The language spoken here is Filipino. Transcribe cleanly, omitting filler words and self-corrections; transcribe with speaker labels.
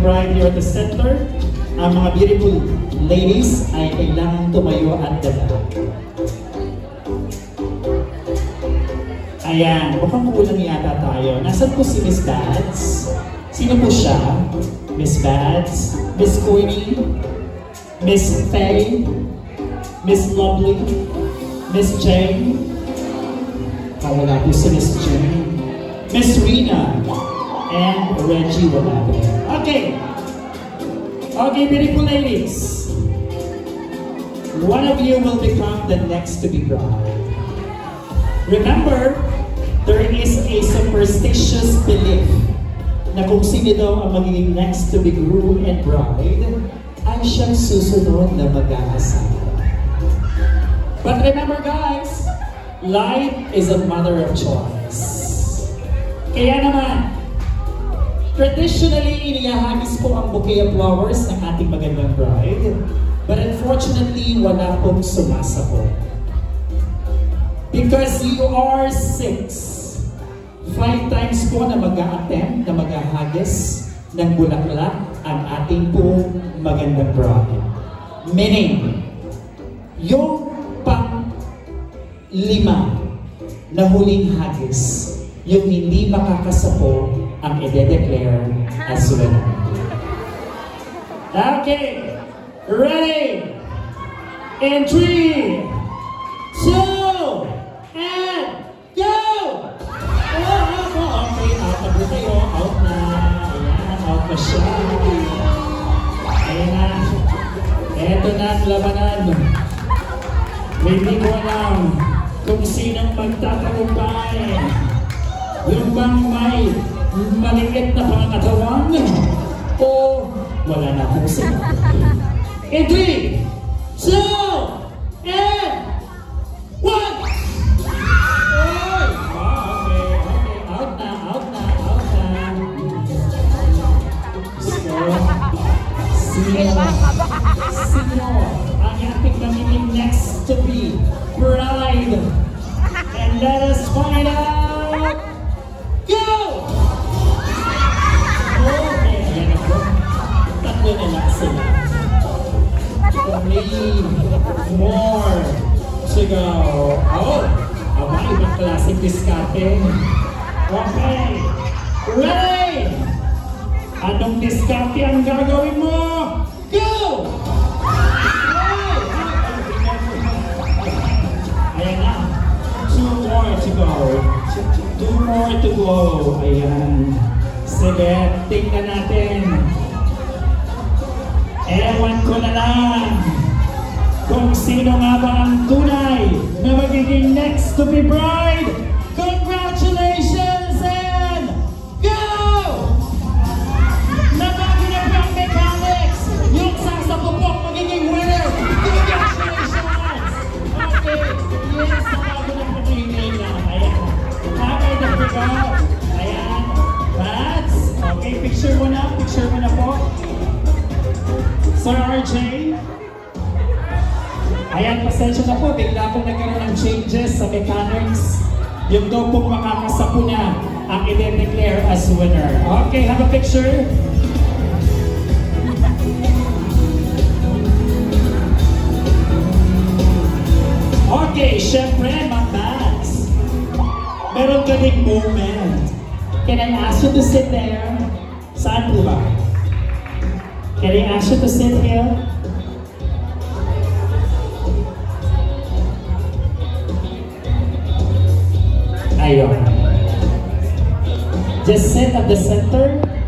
Speaker 1: bride here at the center. Ang mga beautiful ladies ay kailangan tumayo at dala. Ayan, mukhang kulang yata tayo. Nasaan po si Miss Bads? Sino po siya? Miss Bads? Miss Queenie? Miss Faye? Miss Lovely? Miss Jane? Wala po si Miss Jane. Miss Rina? And Reggie, wala po. Okay. Okay, beautiful ladies. One of you will become the next to be bride. Remember, there is a superstitious belief na kung sino daw ang magiging next to be groom and bride, ay siyang susunod na mag-aasawa. But remember guys, life is a matter of choice. Kaya naman, traditionally, inihahagis po ang bouquet of flowers ng ating magandang bride, but unfortunately, wala pong sumasabot. Because you are 6. 5 times po na mag-a-attempt, na mag-ahagis ng bulaklak ang ating po magandang bride. Meaning, yung pang-5 na huling hagis, yung hindi makakasapo ang i-declare as winner. Okay, ready? In 3, 2, and go! Okay, out na po tayo. Out na. Ayan, out na siya. Ayan na. Eto na ang labanan. Hindi ko alam kung sinong magtatagumpay. Yung bang may maliit na pangatawan o wala na akong sila. In 3, 2, and 1! Okay. Out na. So, sino ang ating magiging next to be bride? And let us find out! Go! Okay, ayan na po. Tatlo na lang sila. Only more to go. Oh, ibang klaseng diskarte. Okay, ready? Anong diskarte ang gagawin mo? Go! Ayan na. 2 more to go. 2 more to go. Ayan. Sige, tingnan natin. Ewan ko na lang kung sino nga ba ang tunay na magiging next to be bride. Congratulations and go! Nabagi na po ang mechanics. Yung sasapupok magiging winner. Congratulations! Okay, yes, nabago na po yung na. Ayan. Okay, there we go. Ayan. That's okay, picture mo na po. Sir RJ, ayan, pasensya na po, bigla pong nagkaroon ng changes sa mechanics. Yung daw pong makakasapo na ang i-declare as winner. Okay, have a picture. Okay, syempre, Max, meron ka ding moment. Can I ask you to sit there? Saan po ba? Can I ask you to sit here? Ayun. Just sit at the center.